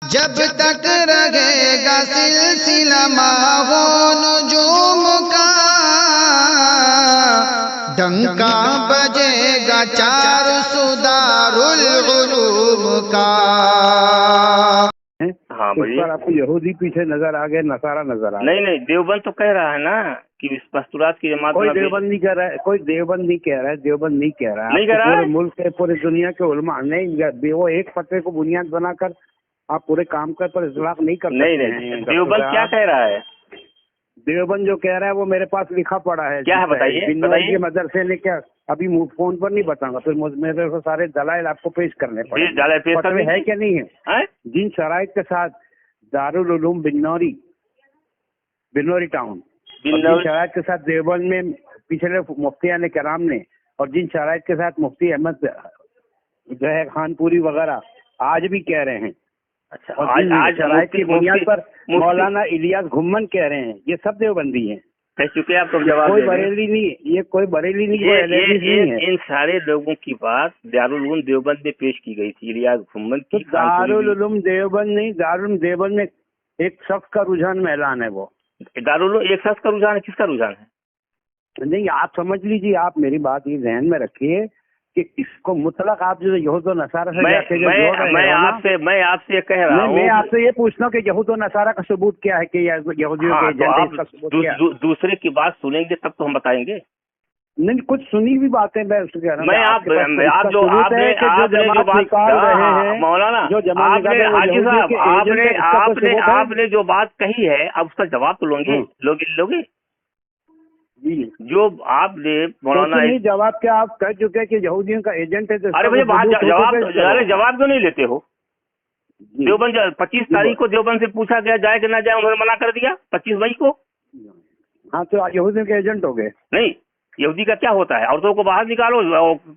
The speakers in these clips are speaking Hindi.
जब तक रहेगा सिलसिला माहो नुजूम का, डंका बजेगा चार सुदारुल उलूम का। हाँ इस पर आपको यहूदी पीछे नजर आ गए, नसारा नजर आ गए। नहीं, देवबंद तो कह रहा है ना कि इस पस्तूरात की जमात कोई देवबंद नहीं कह रहा है, कोई देवबंद नहीं कह रहा है, देवबंद नहीं कह रहा है। नहीं कह रहा है? पूरे मुल्क के, पूरे दुनिया के उलमा नहीं, वो एक फतवे को बुनियाद बनाकर आप पूरे काम पर इस्लाह नहीं कर सकते। नहीं, देवबंद क्या कह रहा है? देवबंद जो कह रहा है वो मेरे पास लिखा पड़ा है। क्या है बताइए? बिन्नौरी मदरसे ने क्या, अभी फोन पर नहीं बताऊंगा, फिर मेरे को सारे दलाइल आपको पेश करने पड़ेंगे। फतवे है क्या नहीं है? जिन शराइत के साथ दारुल उलूम बिन्नौरी टाउन, जिन शराइत के साथ देवबंद में पिछले मुफ्तियान कराम ने, और जिन शराइत के साथ मुफ्ती अहमद जो है खानपुरी वगैरह आज भी कह रहे हैं। अच्छा, आज शराइत की बुनियाद पर मौलाना इलियास घुम्मन कह रहे हैं, ये सब देवबंदी हैं। कह चुके आप तो जवाब कोई बरेली नहीं, ये कोई बरेली नहीं, है। इन सारे लोगों की बात दारुल उलूम देवबंद में पेश की गई थी, इलियास घुम्मन की। तो दारुल उलूम देवबंद नहीं, दारुल उलूम देवबंद में एक शख्स का रुझान में ऐलान है। वो दारुल उलूम एक शख्स का रुझान है? किसका रुझान है? नहीं, आप समझ लीजिए, आप मेरी बात ये ध्यान में रखिए कि इसको मुतलक आप जो यहूद और नसारा से जाके मैं आपसे कह रहा हूँ, मैं आपसे ये पूछता हूँ कि यहूद और नसारा का सबूत क्या है कि यहूदियों के एजेंडे का सबूत क्या है? दूसरे की बात सुनेंगे तब तो हम बताएंगे। नहीं, कुछ सुनी हुई बातें मैं उसको कह रहा हूँ। मौलाना आपने जो बात कही है, अब उसका जवाब तो लोगे? जो आपने मौलाना जवाब क्या आप कह चुके हैं कि यहूदियों का एजेंट है? अरे भैया जवाब क्यों नहीं लेते हो? देवबंद 25 तारीख को देवबंद से पूछा गया जाए कि ना जाए, उन्होंने मना कर दिया 25 मई को। हाँ, तो यहूदियों के एजेंट हो गए? नहीं, यहूदी का क्या होता है? औरतों को बाहर निकालो,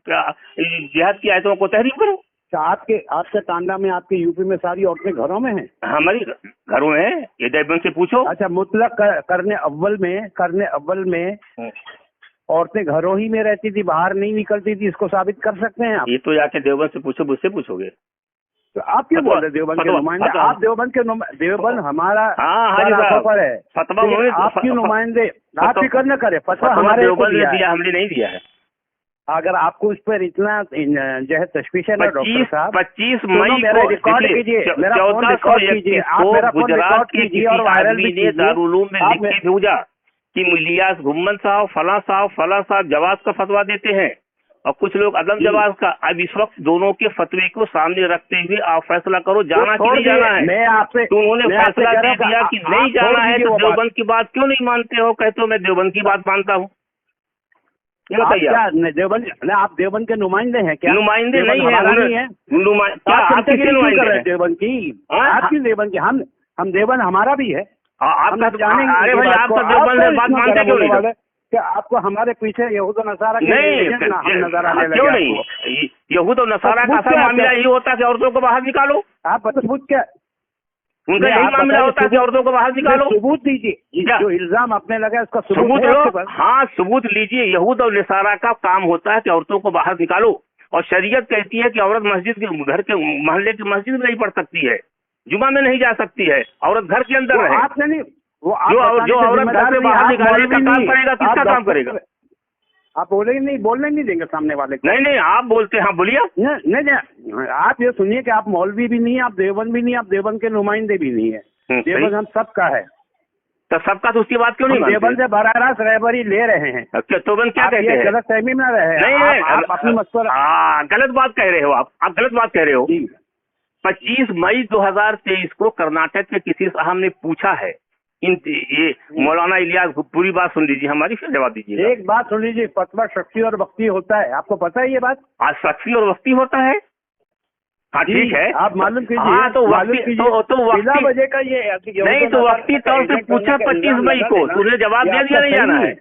जिहाद की आयतों को तहरीर करो। आपके टांडा में, आपके यूपी में सारी औरतें घरों में हैं? हमारी घरों में है, ये देवबंद से पूछो। अच्छा, मुतलक करने अव्वल में औरतें घरों ही में रहती थी, बाहर नहीं निकलती थी, इसको साबित कर सकते हैं आप? ये तो जाके देवबंद से पूछो, मुझसे पूछोगे। तो आप क्यों बोल रहे देवबंद के नुमाइंदे? आप देवबंद हमारा सफर है, आप क्यों नुमाइंदे? आप फिक्र न करें, फतवा हमारे हमने नहीं दिया है। अगर आपको इस पर इतना जो है तशवीश है ना डॉक्टर साहब, 25 मई को रिकॉर्ड कीजिए, मेरा फोन रिकॉर्ड कीजिए, गुजरात के और वायरल ने दारुल उलूम में लिख के भेजा कि इलियास घुम्मन साहब फला साहब जवाब का फतवा देते हैं, और कुछ लोग अदम जवाब का। अब इस वक्त दोनों के फतवे को सामने रखते हुए आप फैसला करो, जाना कि नहीं जाना है। मैं आपसे तो उन्होंने फैसला दे दिया कि नहीं जाना है, तो देवबंद की बात क्यों नहीं मानते हो? कहते हो मैं देवबंद की बात मानता हूँ। देवबंद, आप देवबंद के नुमाइंदे हैं क्या? नुमाइंदे नहीं है, आप किसके नुमाइंदे हैं देवबंद की? आपकी देवबंद की? हम देवबंद हमारा भी है। आप जानेंगे। अरे भाई, आप तो देवबंद में बात मानते क्यों नहीं? क्या आपको हमारे पीछे यहूद और नसारा नजर आने लगे? क्यों नहीं? यहूद और नसारा का सब मामला यही होता है कि औरतों को बाहर निकालो। आप सबूत क्या? उनका यही मामला होता है कि औरतों को बाहर निकालो। सबूत दीजिए, जो इल्जाम आपने लगा उसका सबूत लो। हाँ, सबूत लीजिए। यहूद और नसारा का काम होता है कि औरतों को बाहर निकालो, और शरीयत कहती है कि औरत मस्जिद के घर के मोहल्ले की मस्जिद में नहीं पढ़ सकती है, जुमा में नहीं जा सकती है, औरत घर के अंदर रहे। आपने नहीं, जो औरत घर से बाहर निकालने का काम करेगा, किसका काम करेगा? आप बोलने नहीं देंगे सामने वाले को? नहीं, आप बोलते हैं। हाँ, बोलिए। नहीं, आप ये सुनिए कि आप मौलवी भी नहीं, आप देवबंद भी नहीं, आप देवबंद के नुमाइंदे भी नहीं है। देवबंद हम सबका है। तो सबका, तो उसकी बात क्यों नहीं? देवबंद से बराह रास्त रहबरी ले रहे हैं। देवबंद क्या कहते हैं? गलत फहमी में रहे। नहीं, आप अपनी मशवरा, गलत बात कह रहे हो। आप गलत बात कह रहे हो। 25 मई 2023 को कर्नाटक के किसी साहब ने पूछा है, ये मौलाना इलियास, पूरी बात सुन लीजिए हमारी, फिर जवाब दीजिए। एक बात सुन लीजिए, फतवा शख्सी और वक्ती होता है, आपको पता है ये बात? आज शख्सी और वक्ती होता है? हाँ, ठीक है, आप मालूम कीजिए। हाँ, तो वक्ती वजह का ये नहीं, तो वक्ती तौर से पूछा 25 मई को, तुमने जवाब दे दिया नहीं जाना है।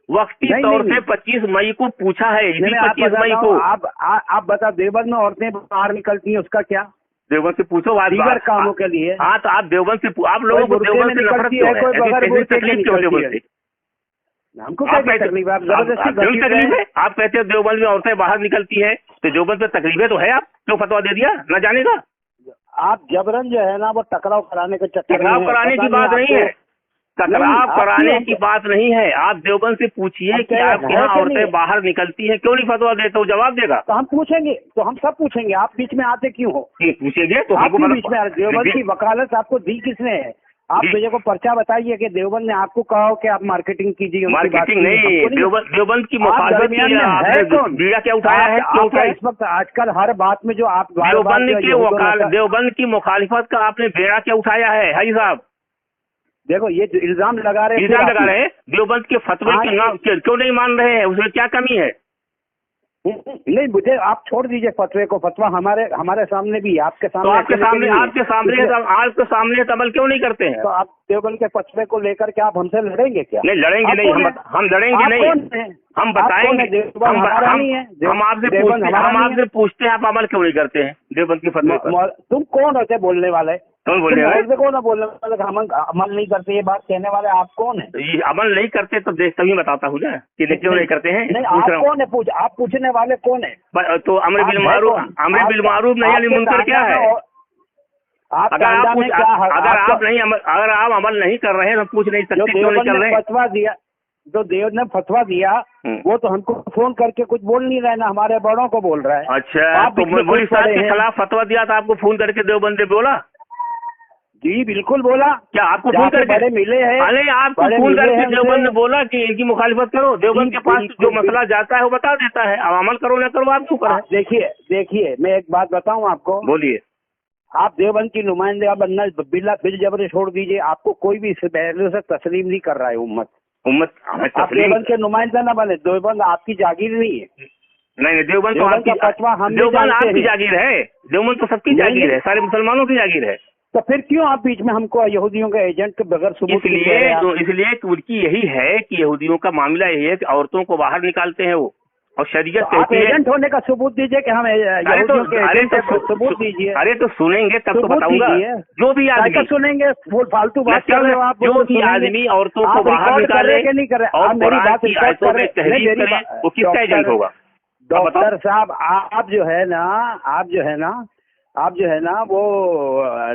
वक्ती तौर से 25 मई को पूछा है, इसी 25 मई को। आप बता, देवबंद में औरतें बाहर निकलती हैं, उसका क्या? देवबंद से पूछो दीगर कामों के लिए। हाँ, तो आप देवबंद से, आप लोगों को देवबंद से नफरत क्यों है? तकलीफ क्यों देवबंद से? हमको क्या तकलीफ है? आप तकलीफ है? आप कहते हो देवबंद में औरतें बाहर निकलती है, तो देवबंद पे तकलीफ है तो है, आप क्यों फतवा दे दिया ना जाने का? आप जबरन जो है ना वो टकराव कराने के चक्कर में, टकराव कराने की बात नहीं है, टकराव कराने की बात नहीं है। आप देवबंद से पूछिए कि आपके यहाँ औरतें बाहर निकलती हैं, क्यों नहीं फतवा देते हो, जवाब देगा। तो हम पूछेंगे, तो हम सब पूछेंगे, आप बीच में आते क्यों हो? पूछेंगे तो आपको बीच में देवबंद की वकालत आपको दी किसने है? आप मुझे को पर्चा बताइए कि देवबंद ने आपको कहा हो कि आप मार्केटिंग कीजिए। मार्केटिंग नहीं, देवबंद की मुखालफत बीड़ा क्या उठाया है, क्यों उठाया? इस वक्त आजकल हर बात में जो आप देवबंद की मुखालिफत का आपने बेड़ा क्या उठाया है हाजी साहब? देखो ये जो इल्जाम लगा रहे हैं देवबंद के फतवे के नाम क्यों नहीं मान रहे हैं, उसमें क्या कमी है? नहीं, मुझे आप छोड़ दीजिए फतवे को, फतवा हमारे सामने भी, आपके सामने, तो आपके सामने अमल क्यों नहीं करते हैं? तो आप देवबंद के फतवे को लेकर के आप हमसे लड़ेंगे क्या? नहीं लड़ेंगे नहीं, हम लड़ेंगे नहीं, हम बताएंगे, हम आपसे पूछते हैं आप अमल क्यों नहीं करते हैं देवबंद के फतवे पर? तुम कौन होते बोलने वाले? तुम बोलने वाले कौन है बोलने वाले? हम अमल नहीं करते ये बात कहने वाले आप कौन है? अमल नहीं करते तो तभी बताता हूँ ना कि क्यों नहीं करते हैं। नहीं, आप कौन है? आप पूछने वाले कौन है? तो अमर बिल मारूफ नही मुनकर क्या है? अगर आप अमल नहीं कर रहे हैं तो पूछ नहीं सकते क्यों नहीं कर रहे हैं? फतवा दिया, जो देव ने फतवा दिया वो तो हमको फोन करके कुछ बोल नहीं रहे ना, हमारे बड़ों को बोल रहा है। अच्छा, तो मौलवी साहब के खिलाफ फतवा दिया था, आपको फोन करके देवबंद ने बोला? जी बिल्कुल बोला। क्या आपको फोन करके बड़े मिले हैं? अरे आपको फोन करके देवबंद ने बोला कि इनकी मुखालिफत करो? देवबंद के पास जो मसला जाता है वो बता देता है, अब अमल करो ना करो आप क्यों करें? देखिए मैं एक बात बताऊं आपको। बोलिए। आप देवबंद की नुमाइंदे बनना बिल जबरी छोड़ दीजिए, आपको कोई भी इस पहलू से तस्लीम नहीं कर रहा है। उम्मत आप देवबंद के नुमाइंदा ना बने, देवबंद आपकी जागीर नहीं है। नहीं, देवबंद तो आपकी जागीर है, देवबंद तो सबकी जागीर है, सारे मुसलमानों की जागीर है। तो फिर क्यों आप बीच में हमको यहूदियों के एजेंट के बगैर सबूत? इसलिए उनकी यही है कि यहूदियों का मामला यही है कि औरतों को बाहर निकालते हैं वो, और शरीयत कहती है एजेंट होने का सबूत दीजिए कि हम यहूदियों के एजेंट हैं, सबूत दीजिए। अरे तो सुनेंगे तब तो बताऊंगा। जो भी आदमी सुनेंगे फालतू बात कर रहे हो आप, जो भी आदमी औरतों को बाहर निकाले नहीं कर रहे और मेरी बात वो किसका एजेंट होगा? डॉक्टर साहब आप जो है ना वो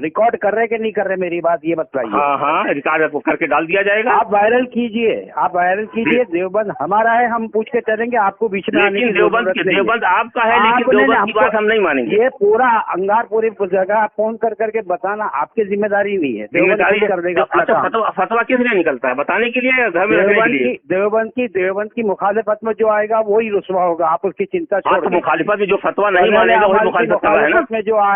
रिकॉर्ड कर रहे कि नहीं कर रहे, मेरी बात ये बताइए। हाँ, रिकॉर्ड करके डाल दिया जाएगा। आप वायरल कीजिए। देवबंद हमारा है, हम पूछ के चलेंगे, आपको बीच में आने की देवबंद आपका है, लेकिन देवबंद की बात हम नहीं मानेंगे। ये पूरा अंगारपुरी जगह फोन कर करके बताना आपकी जिम्मेदारी नहीं है, जिम्मेदारी कर देगा। फतवा किस लिए निकलता है, बताने के लिए? घर में देवबंद की मुखालिफत में जो आएगा वही रुसवा होगा, आप उसकी चिंता छोड़। मुखालिफत में जो फतवा नहीं मानेगा वही मुखालिफत में जो आएगा वो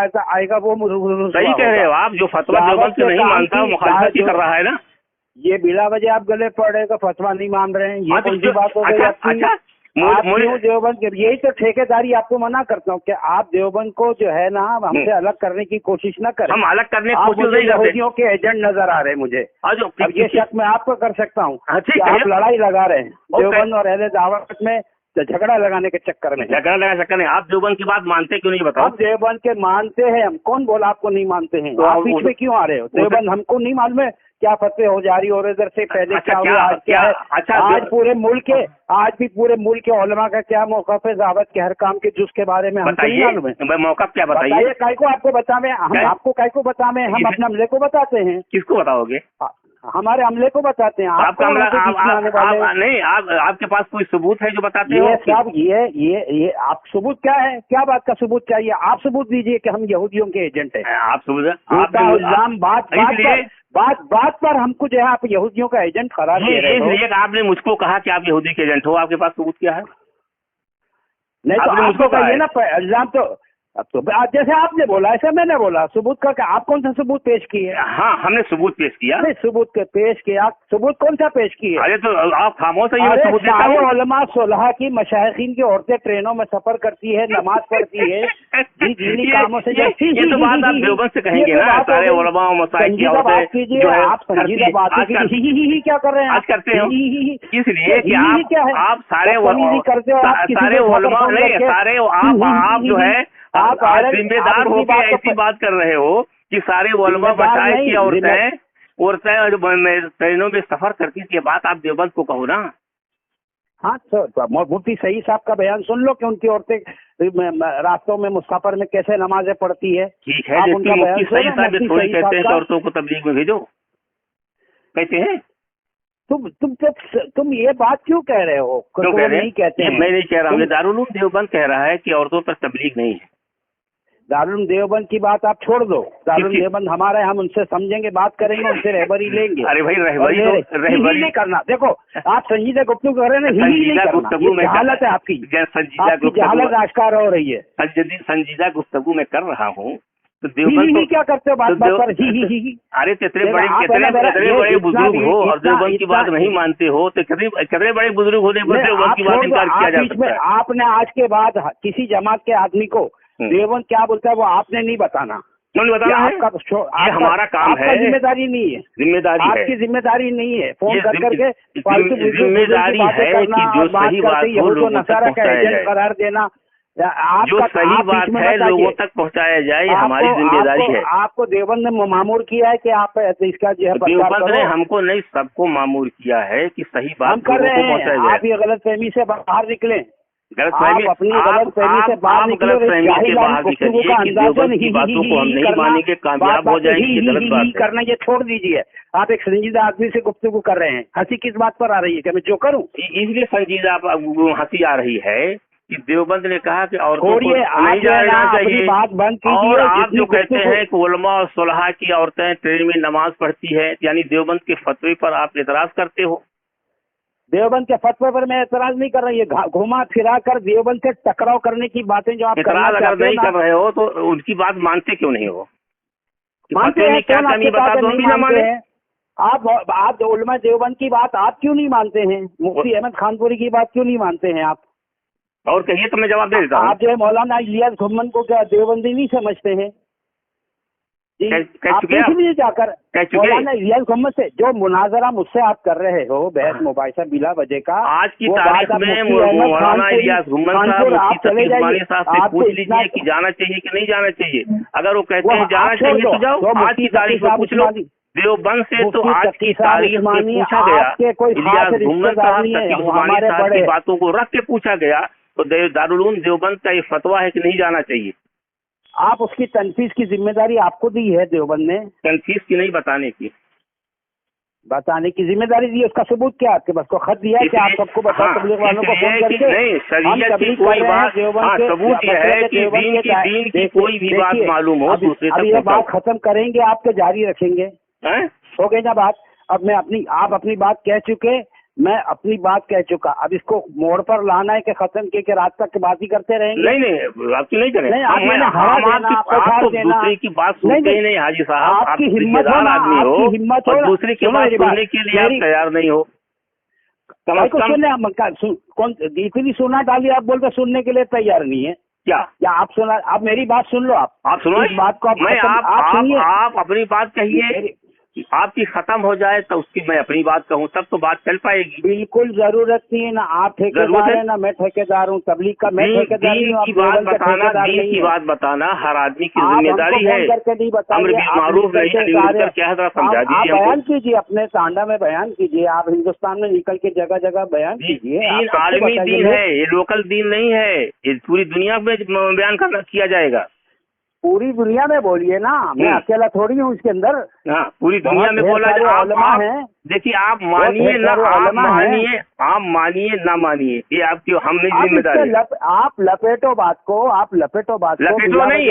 सही कह रहे हो आप। जो फतवा देवबंद से नहीं मानता मुखालिफत ही कर रहा है ना। ये बिला वजह आप गले पड़ रहे, फतवा नहीं मान रहे हैं, ये कौन सी बात हो गई आपकी? देवबंद यही तो ठेकेदारी आपको मना करता हूँ कि आप देवबंद को जो है ना हमसे अलग करने की कोशिश न करें। हम अलग करने की कोशिश नहीं करते। यहूदियों के एजेंट नजर आ रहे हैं मुझे, अब ये शक मैं आपको कर सकता हूँ। आप लड़ाई लगा रहे हैं देवबंद और अहले दावत में, झगड़ा लगाने के चक्कर में। आप देवबंद की बात मानते क्यों नहीं बताओ? आप देवबंद के मानते हैं, हम कौन बोला आपको नहीं मानते हैं? तो आप बीच में क्यों आ रहे हो? देवबंद हमको नहीं मालूम है क्या फतवे हो जा रही और इधर से पहले क्या हुआ, आज क्या है? आज पूरे मुल्क के उलमा का क्या मौक़िफ़ है दावत के हर काम के जुज़ के बारे में हमको नहीं मालूम है। मौक़िफ़ क्या बताइए? काय को आपको बतावे, हम आपको काय को बतावे, हम अपने अमले को बताते हैं। किसको बताओगे? हमारे अमले को बताते हैं। आपका नहीं, आपके पास कोई सबूत है जो बताते हो? ये आप सबूत क्या है? क्या बात का सबूत चाहिए? आप सबूत दीजिए कि हम यहूदियों के एजेंट हैं। आप सबूत इल्जाम बात पर हमको जो है आप यहूदियों का एजेंट करार दे रहे हो। इसलिए आपने मुझको कहा कि आप यहूदी के एजेंट हो, आपके पास सबूत क्या है? नहीं तो आपको कहिए ना इल्जाम, तो अब तो जैसे आपने बोला ऐसे मैंने बोला। सबूत का आप कौन सा सबूत पेश किए? हाँ, हमने सबूत पेश किया। नहीं, सबूत पेश किया, सबूत कौन सा पेश किए? अरे तो आप खामोश है। सबूत उलमा सुलह की मशाइखीन की औरतें ट्रेनों में सफर करती है, नमाज पढ़ती है, दीनी कामों से। ये तो बात आप देवबंद से कहेंगे ना, सारे उलमा मसाइल की औरतें कीजिए। आप संजीदा बात क्या कर रहे हैं? आज करते हो इसलिए कि आप सारे उलमा नहीं, सारे आप जो है आप जिम्मेदार होकर ऐसी बात कर रहे हो कि सारे उलमा मसाइल की औरतें ट्रेनों में सफर करती थी। ये बात आप देवबंद को कहो ना। हाँ तो मुफ्ती सईद साहब का बयान सुन लो कि उनकी औरतें रास्तों में मुसाफिर में कैसे नमाजें पढ़ती है। ठीक है, लेकिन मुफ्ती सईद साहब ये थोड़ी कहते हैं कि औरतों को तबलीग में भेजो, कहते हैं। तुम ये बात क्यों कह रहे हो? क्यों कह रहे हैं? नहीं कहते हैं। मैं नहीं कह रहा हूँ, दारुल उलूम देवबंद कह रहा है कि औरतों पर तबलीग नहीं है। दारुल उलूम देवबंद की बात आप छोड़ दो, दारुल उलूम देवबंद हमारा है, हम उनसे समझेंगे, बात करेंगे, उनसे रहबरी लेंगे। अरे भाई रहबरी नहीं करना। देखो आप संजीदा गुफ्तगू कर रहे हैं, संजीदा गुफ्तगू में हालत है आपकी, जहालत आश्कार हो रही है। संजीदा गुफ्तगू में कर रहा हूँ तो देवबंद तो क्या करते हो बात पर ही। अरे कितने बड़े बुजुर्ग हो और देवबंद की बात नहीं मानते हो तो कितने बड़े बुजुर्ग होने पर देवबंद की बात इनकार किया जा सकता है। आपने आज के बाद किसी जमात के आदमी को देवबंद क्या बोलता है वो आपने नहीं बताना। क्यों नहीं बताना है? ये हमारा काम है, जिम्मेदारी नहीं है, जिम्मेदारी आपकी जिम्मेदारी नहीं है। फोन करके जिम्मेदारी है कि जो सही बात हो लोगों तक पहुंचाया जाए, करार देना जो सही बात है लोगों तक पहुंचाया जाए, हमारी जिम्मेदारी है। आपको देवबंद ने मामूर किया है कि आप इसका जो है देवबंद ने हमको नहीं सबको मामूर किया है कि सही बात लोगों को पहुंचाया जाए। आप ये गलतफहमी से बाहर निकले, गलतफहमी अपनी गलतफहमी से बाहर निकले, गलतफहमी के बाहर निकलिए कि देवबंद की बातों को हम नहीं मानेंगे, कामयाब हो जाएंगे, ये गलत बात है। करना ये छोड़ दीजिए। आप एक संजीदा आदमी से गुफ्तगू कर रहे हैं, हंसी किस बात पर आ रही है कि मैं जो करूं? इसलिए संजीदा हंसी आ रही है कि देवबंद ने कहा कि औरतों को नहीं जाना चाहिए। बात बंद कीजिए। और आप जो कहते हैं कि उलमा और सुलहा की औरतें ट्रेन में नमाज पढ़ती है, यानी देवबंद के फतवे पर आप एतराज करते हो? देवबंद के फतवे पर मैं एतराज नहीं कर रहा। ये घुमा फिरा कर देवबंद से टकराव करने की बातें जो आप एतराज अगर नहीं कर रहे हो तो उनकी बात मानते क्यों नहीं हो? मानते हैं, क्या कमी बता दो, नहीं मानते हैं आप उलमा देवबंद की बात आप क्यों नहीं मानते हैं? मुफ्ती अहमद खानपुरी की बात क्यों नहीं मानते हैं आप? और कहिए तो मैं जवाब दे देता हूँ। आप जो है मौलाना इलियास घुम्मन को क्या देवबंदी नहीं समझते हैं? आप इसलिए जाकर मौलाना इलियास घुम्मन से जो मुनाजरा मुझसे आप कर रहे हो, बहस मुबाहिसा बिला वजह का, आज की तारीख में मौलाना इलियास घुम्मन साहब से पूछ लीजिए कि जाना चाहिए कि नहीं जाना चाहिए। अगर वो कहते हैं जाना चाहिए तो जाओ, आज की तारीख में पूछ लो। देवबंद से तो आज की तारीख में पूछा गया, इलियास घुम्मन साहब तकीजुमानी साहब की बातों को रख के पूछा गया तो दारुल उलूम देवबंद का ये फतवा है कि नहीं जाना चाहिए। आप उसकी तनफीज की जिम्मेदारी आपको दी है देवबंद ने, तनफीज की नहीं बताने की जिम्मेदारी दी। उसका सबूत क्या आपके पास? को खत दिया है कि आप सबको बताओ, तबलीग वालों को फोन करके नहीं शरीयत की कोई बात, सबूत यह है कि दीन की कोई भी बात मालूम हो दूसरे तक। अब ये बात खत्म करेंगे आप तो जारी रखेंगे? हो गई ना बात? अब आप अपनी बात कह चुके, मैं अपनी बात कह चुका। अब इसको मोड़ पर लाना है कि खत्म के रात तक बात ही करते रहेंगे? नहीं आप नहीं करें। दूसरे की बात सुनते ही नहीं हाजी साहब, आपकी हिम्मत आदमी हो, हिम्मत और दूसरे की बात सुनने के लिए आप तैयार नहीं हो। कौन इतनी सुना डाली आप बोलते सुनने के लिए तैयार नहीं है क्या? आप सुना, आप मेरी बात सुन लो। आप सुनो इस बात को, आप अपनी बात कहिए, आपकी खत्म हो जाए तो उसकी मैं अपनी बात कहूँ, तब तो बात चल पाएगी। बिल्कुल जरूरत नहीं है ना, आप ठेकेदार है ना मैं ठेकेदार हूँ, तबलीग का मैं ठेकेदार की बात बताना, दीन की बात बताना हर आदमी की जिम्मेदारी है। बयान कीजिए, अपने तांडा में बयान कीजिए, आप हिंदुस्तान में निकल के जगह जगह बयान कीजिए। आलमी दीन है ये, लोकल दीन नहीं है, ये पूरी दुनिया में बयान किया जाएगा। पूरी दुनिया में बोलिए ना, मैं अकेला थोड़ी हूँ इसके अंदर। हाँ पूरी दुनिया में बोला जाए। देखिए आप मानिए ना, आप मानिए ना मानिए, ये आपकी हम नहीं जिम्मेदारी। आप लपेटो बात को, लपेटो नहीं।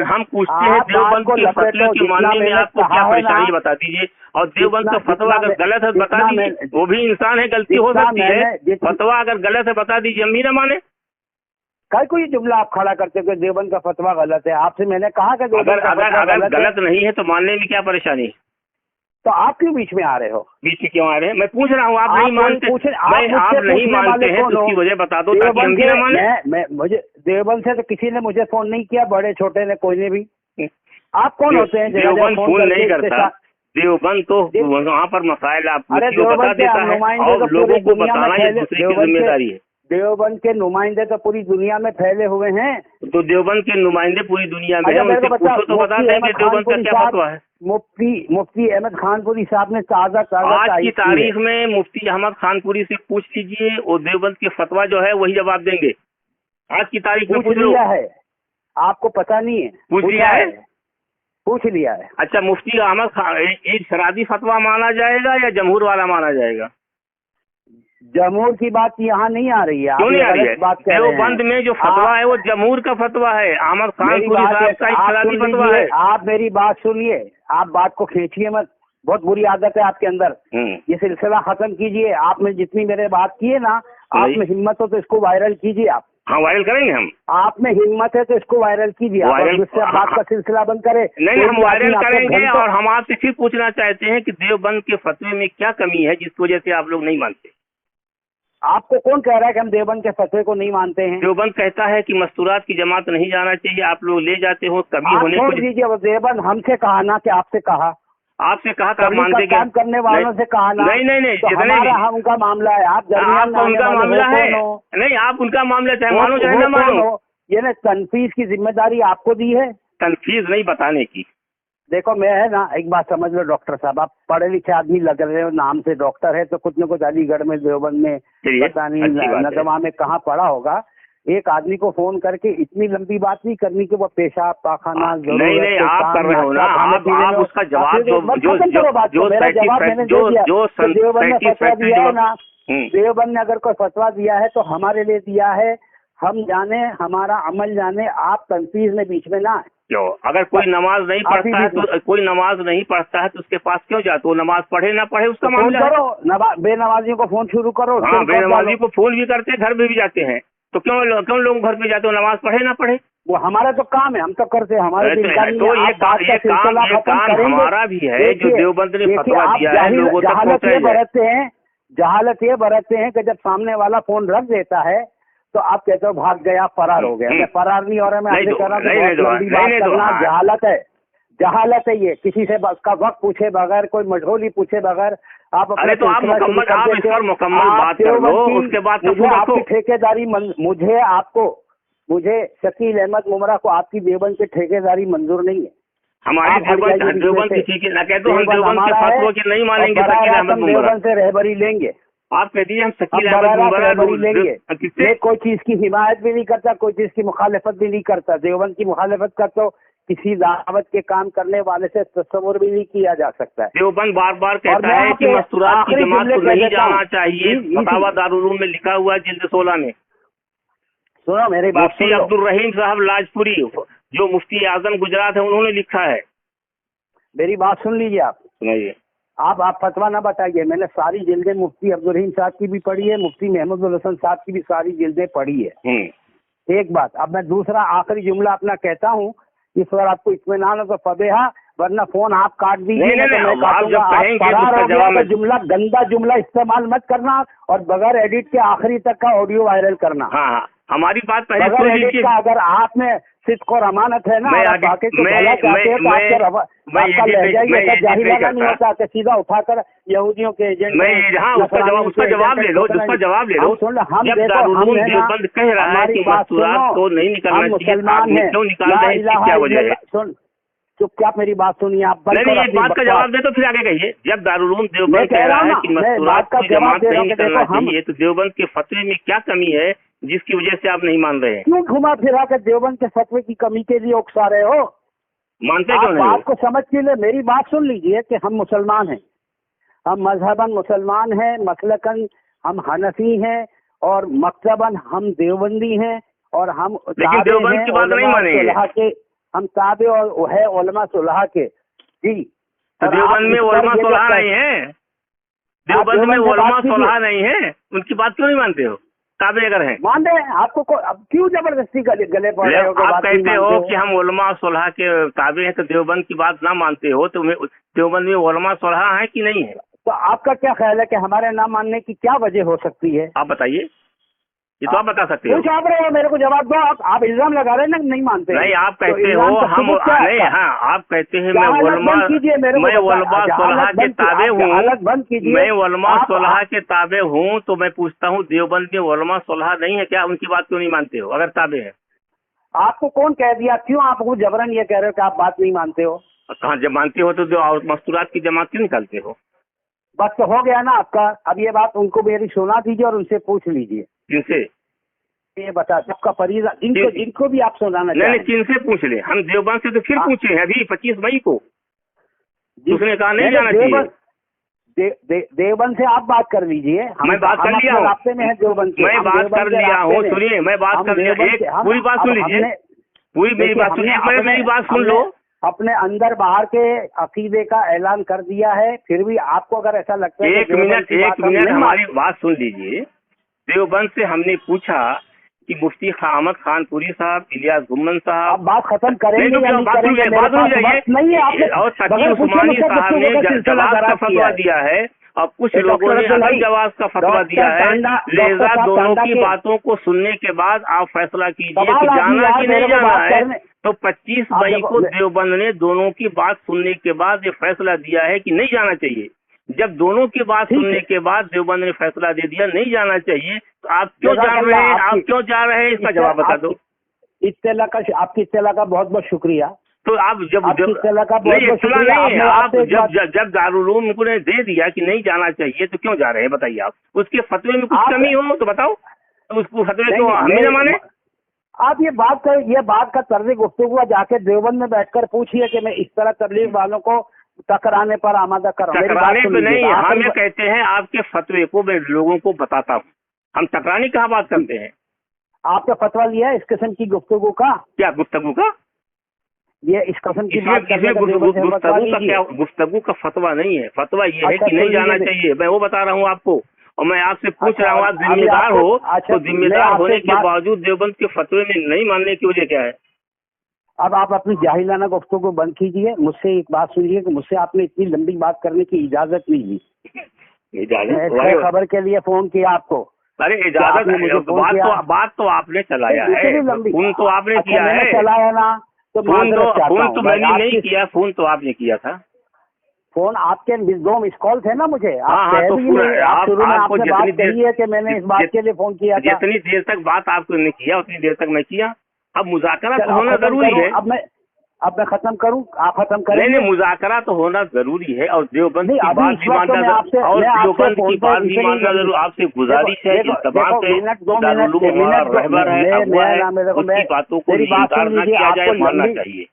हम पूछते हैं देवबंद के फतवे के मानने में आपको क्या परेशानी बता दीजिए। और देवबंद का फतवा अगर गलत है बता दीजिए, वो भी इंसान है, गलती हो सकती है। फतवा अगर गलत है बता दीजिए, हम भी ना माने। कल कोई जुमला आप खड़ा करते हो देवबंद का फतवा गलत है? आपसे मैंने कहा कि अगर गलत नहीं है तो मानने में क्या परेशानी? तो आप क्यों बीच में आ रहे हो? बीच में क्यों आ रहे हैं? मैं पूछ रहा हूँ, आप नहीं मानते, आप नहीं मानते हैं तो उसकी वजह बता दो ताकि हम भी ना माने। मुझे देवबंद से तो किसी ने मुझे फोन नहीं किया, बड़े छोटे ने, कोई ने भी। आप कौन होते हैं? देवबंद फोन नहीं करता, देवबंद तो वहाँ पर मसाइल आपको बता देता है और लोगों को बताना ये दूसरी की जिम्मेदारी है। देवबंद के नुमाइंदे तो पूरी दुनिया में फैले हुए हैं। तो देवबंद के नुमाइंदे पूरी दुनिया में है, उनसे पूछो तो बताते हैं कि देवबंद का क्या फतवा है। मुफ्ती अहमद खानपुरी साहब ने ताज़ा आज की तारीख में मुफ्ती अहमद खानपुरी से पूछ लीजिए, और देवबंद के फतवा जो है वही जवाब देंगे। आज की तारीख में पूछ लिया है, आपको पता नहीं है? पूछ लिया है, पूछ लिया है। अच्छा, मुफ्ती अहमद खान एक शरादी फतवा माना जाएगा या जमहूर वाला माना जाएगा? जमहूर की बात यहाँ नहीं आ रही है। क्यों नहीं आ रही है? देवबंद में जो फतवा है वो जमहूर का फतवा है, अहमद खानपुरी साहब का शरादी फतवा है। आप मेरी बात सुनिए, आप बात को खींचिए मत, बहुत बुरी आदत है आपके अंदर। ये सिलसिला खत्म कीजिए। आपने जितनी मेरे बात की है ना, आप में हिम्मत हो तो इसको वायरल कीजिए। आप हाँ वायरल करेंगे हम। आप में हिम्मत है तो इसको वायरल कीजिए। जिससे बात का सिलसिला बंद करे। नहीं, हम वायरल करेंगे। और हम आपसे फिर पूछना चाहते हैं कि देवबंद के फतवे में क्या कमी है जिसकी वजह से आप लोग नहीं मानते? आपको कौन कह रहा है कि हम देवबंद के फतवे को नहीं मानते हैं? देवबंद कहता है कि मस्तूरात की जमात नहीं जाना चाहिए, आप लोग ले जाते हो, कमी होने को दीजिए। वो देवबंद हमसे कहा ना कि आपसे कहा? आपसे कहा कि आप मानते क्या? काम करने वालों से कहा ना? नहीं, तो हमारा उनका मामला है। आप उनका मामला है, नहीं आप उनका मामला चाहे मानो चाहे ना मानो। ये ना तनफीज की जिम्मेदारी आपको दी है, तनफीज नहीं बताने की। देखो मैं है ना, एक बात समझ लो डॉक्टर साहब, आप पढ़े लिखे आदमी लग रहे हो, नाम से डॉक्टर है, तो कुछ न कुछ अलीगढ़ में, देवबंद में, पता नहीं नदवा में कहाँ पढ़ा होगा। एक आदमी को फोन करके इतनी लंबी बात नहीं करनी कि वो पेशाब पाखाना नहीं आप कर रहे हो ना, आप उसका जवाब देवबंद ने अगर कोई फतवा दिया है तो हमारे लिए दिया है, हम जाने, हमारा अमल जाने, आप तनफीज में बीच में ना आए। क्यों? अगर कोई नमाज नहीं पढ़ता है तो कोई नमाज नहीं पढ़ता है तो उसके पास क्यों जाते हो? नमाज पढ़े ना पढ़े उसका मामला करो, बेनमाजियों को फोन शुरू करो। हाँ, बेनमाजी को फोन भी करते हैं, घर में भी जाते हैं, तो क्यों लोग घर पे जाते हो? नमाज पढ़े ना पढ़े, वो हमारा तो काम है, हम तो करते हैं, हमारे तो ये काम हमारा भी है जो देवबंद ने फतवा दिया है लोगों तक पहुंचाया। जहालत ये बरतते हैं कि जब सामने वाला फोन रख देता है तो आप कहते हो भाग गया, फरार हो गया। मैं फरार नहीं हो रहा, मैं आपसे कह रहा हूँ जहालत है, जहालत है ये। किसी से उसका वक्त पूछे बगैर, कोई मशहूरी पूछे बगैर आप अरे तो आप मुकम्मल बात कर लो, उसके बाद आपकी ठेकेदारी मुझे शकील अहमद मुमरा को आपकी देवबंद की ठेकेदारी मंजूर नहीं है। हमारी देवबंद की ठीक है ना, कहते हम देवबंद के फतवे के नहीं मानेंगे। शकील अहमद मुमरा देवबंद से रहबरी लेंगे, आप कह दीजिए हम शकील अहमद मुमरा लेंगे। मैं कोई चीज की हिमायत भी नहीं करता, कोई चीज की मुखालिफत भी नहीं करता। देवबंद की मुखालिफत का तो किसी दावत के काम करने वाले से तस्वुर भी नहीं किया जा सकता है। देवबंद बार बार कहता है कि मस्तूरात की जमात को नहीं जाना चाहिए, फतावा दारुल उलूम में लिखा हुआ है जिल्द 16 में। सुनो मेरी बात, मुफ्ती अब्दुल रहीम साहब लाजपुरी जो मुफ्ती आजम गुजरात है उन्होंने लिखा है। मेरी बात सुन लीजिए, आप सुनाइए। आप फतवा ना बताइए, मैंने सारी जिल्दें मुफ्ती अब्दुल रहीम साहब की भी पढ़ी है, मुफ्ती महमूद हसन साहब की भी सारी जिल्दें पढ़ी है। एक बात। अब मैं दूसरा आखिरी जुमला अपना कहता हूँ, इस बार आपको इत्मीनान हो तो फबेहा, वरना फोन आप काट दीजिए। जुमला गंदा जुमला इस्तेमाल मत करना और बगैर एडिट के आखिरी तक का ऑडियो वायरल करना। हाँ, हमारी बात पहले बगैर एडिट का, अगर आप में सिद्क और अमानत है ना, नहीं होता तो सीधा उठाकर यहूदियों के एजेंट उसका जवाब ले लो। देवबंद कह रहा है कि मस्तूरात को नहीं निकालना चाहिए, क्यों निकाल रहे हैं, क्या वजह है? सुन चुपचाप मेरी बात सुनिए आप। नहीं, एक बात का जवाब दे तो फिर आगे कहिए। जब दारुल उलूम देवबंद कह रहा है कि मस्तूरात को जमात नहीं निकालना चाहिए, तो देवबंद के फतवे में क्या कमी है जिसकी वजह से आप नहीं मान रहे हैं? क्यों घुमा फिरा कर देवबंद के फतवे की कमी के लिए उकसा रहे हो? मानते क्यों नहीं? बात को समझ के लिए मेरी बात सुन लीजिए कि हम मुसलमान हैं, हम मजहबन मुसलमान हैं, मसलकन हम हनफी हैं और मकतबन हम देवबंदी हैं, और हम देवबंद की बात नहीं मानेंगे। हम ताबे और है उलमा सुलह के। जी, देवबंद में उलमा सुलह नहीं है, देवबंद में उलमा सुलह नहीं है, उनकी बात क्यों नहीं मानते हो? ताबे अगर हैं, मान रहे हैं आपको, अब क्यों जबरदस्ती गले पड़ रहे हो? आप कहते हो कि हम उलमा सुलह के ताबे हैं, तो देवबंद की बात ना मानते हो, तो देवबंद में उलमा सुलह है कि नहीं है? तो आपका क्या ख्याल है कि हमारे ना मानने की क्या वजह हो सकती है? आप बताइए, ये तो आप बता सकते हो। कुछ आप रहे हो, मेरे को जवाब दो। आप इल्जाम लगा रहे हैं ना, नहीं मानते। नहीं, आप कहते हो हम नहीं, हाँ आप कहते हैं मैं उलमा सुलह के ताबे हूँ, मैं उलमा सुलह के ताबे हूँ, तो मैं पूछता हूँ देवबंद में उलमा सुलह नहीं है क्या? उनकी बात क्यों नहीं मानते हो अगर ताबे है? आपको कौन कह दिया? क्यों आप जबरन ये कह रहे हो कि आप बात नहीं मानते हो? कहाँ जब मानते हो तो मस्तूरात की जमात क्यों निकालते हो? बस तो हो गया ना आपका। अब ये बात उनको मेरी सुना दीजिए और उनसे पूछ लीजिए। किनसे? ये बता सबका फरीजा जिनको भी आप सुनाना नहीं, किनसे पूछ ले? हम देवबंद से तो फिर पूछे हैं अभी 25 मई को, उसने कहा नहीं जाना चाहिए। देवबंद से आप बात कर लीजिए। मैं बात कर लिया हूँ, रास्ते में है देवबंद से, मैं बात कर लिया हूँ। सुनिए, मैं बात कर लिया, एक पूरी बात सुन लीजिए, पूरी मेरी बात सुनिए, पहले मेरी बात सुन लो। अपने अंदर बाहर के अकीदे का ऐलान कर दिया है, फिर भी आपको अगर ऐसा लगता है एक मिनट हमारी बात सुन लीजिए। देवबंद से हमने पूछा कि मुफ्ती अहमद खानपुरी साहब, इलियास गुम्मन साहब, अब बात खत्म करेंगे या नहीं बात करेंगे? नहीं है। और तकी उस्मानी साहब ने जवाब का फतवा दिया है और कुछ लोगों ने अदम जवाब का फतवा दिया है। लिहाजा दोनों की बातों को सुनने के बाद आप फैसला कीजिए कि जाना कि नहीं जाना है। तो 25 मई को देवबंद ने दोनों की बात सुनने के बाद ये फैसला दिया है कि नहीं जाना चाहिए। जब दोनों की बात सुनने के बाद देवबंद ने फैसला दे दिया नहीं जाना चाहिए, तो आप क्यों जा रहे हैं? आप क्यों जा रहे हैं, इसका जवाब बता दो। आपकी इत्तला का बहुत बहुत शुक्रिया। तो आप जब जब दारुल उलूम को ने दे दिया कि नहीं जाना चाहिए तो क्यों जा रहे हैं बताइए आप? उसके फतवे में कुछ कमी हो तो बताओ, तो उसको फतवे को हमें न माने। आप ये बात का तर्ज गुफ्तगू जाके देवबंद में बैठकर पूछिए कि मैं इस तरह तबलीग वालों को टकराने पर आमादा कर रहा हूँ। टकराने पे नहीं, हम ये कहते हैं आपके फतवे को मैं लोगों को बताता हूँ। हम टकराने कहाँ बात करते हैं? आपका फतवा लिया है इस किस्म की गुफ्तगू का? क्या गुफ्तगू का? ये इस किस्म की बात गुफ्तगू का फतवा नहीं है। फतवा ये है कि नहीं जाना चाहिए, मैं वो बता रहा हूँ आपको। और मैं आपसे पूछ रहा हूँ, आप जिम्मेदार हो तो जिम्मेदार होने के बावजूद देवबंद के फतवे में नहीं मानने की वजह क्या है? अब आप अपनी जाहिलाना गुफ्तगू बंद कीजिए। मुझसे एक बात सुनिए कि मुझसे आपने इतनी लंबी बात करने की इजाजत नहीं दी। इजाजत खबर के लिए फोन किया आपको। अरे इजाजत बात तो आपने चलाया है, फोन तो आपने किया है, चलाया ना? तो फोन तो मैंने नहीं किया, फोन तो आपने किया था। फोन आपके 2 मिस कॉल थे ना मुझे। तो शुरू में आपने बात कही है कि मैंने इस बात के लिए फोन किया था। जितनी देर तक बात आपको नहीं किया उतनी देर तक मैं किया। अब मुज़ाकरा तो होना जरूरी है। अब मैं खत्म करूं, आप खत्म करें? नहीं, मुज़ाकरा तो होना जरूरी है और देवबंद की बात भी मानना और देवबंद की बात भी मानना जरूर। आपसे गुजारिश है कि तमाम दारुल उलूम हमारा रहबर है, उसकी बातों को इनकार न किया जाए, मानना चाहिए।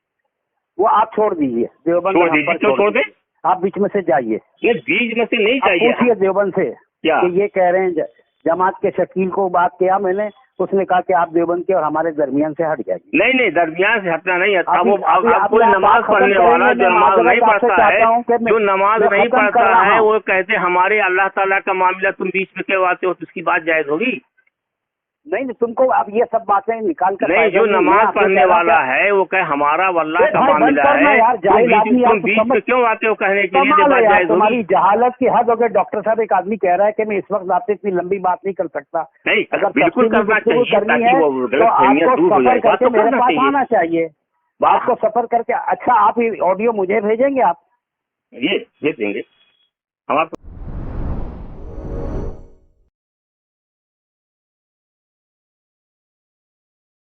वो आप छोड़ दीजिए देवबंद, छोड़ दीजिए। क्यों छोड़ दे? आप बीच में से जाइए। ये बीच में से नहीं चाहिए। पूछिए देवबंद से क्या ये कह रहे हैं। जमात के शकील को बात किया मैंने, उसने कहा कि आप देवबंद के और हमारे दरमियान से हट जाइए। नहीं, दरमियान से हटना नहीं हटता। वो कोई नमाज पढ़ने वाला जो नमाज नहीं पढ़ता है, जो नमाज नहीं पढ़ता है, वो कहते हमारे अल्लाह ताला का मामला तुम बीच में क्यों आते हो, तो उसकी बात जायज होगी? नहीं, तुमको अब ये सब बातें निकाल कर नहीं, जो नमाज पढ़ने वाला है वो कहे हमारा वल्लाह का मामला है, तुम बीच में क्यों आते हो कहने के लिए, बात जायज होगी? तुम्हारी जहालत की हद हो गई। डॉक्टर साहब, एक आदमी कह रहा है कि मैं इस वक्त आपसे इतनी लंबी बात नहीं कर सकता। नहीं, अगर बिल्कुल करना चाहिए ताकि वो गलतफहमियां दूर हो जाए। बात तो मेरे करना पास आना चाहिए, आपको सफर करके। अच्छा, आप ऑडियो मुझे भेजेंगे? आप ये भेज देंगे हम आपको।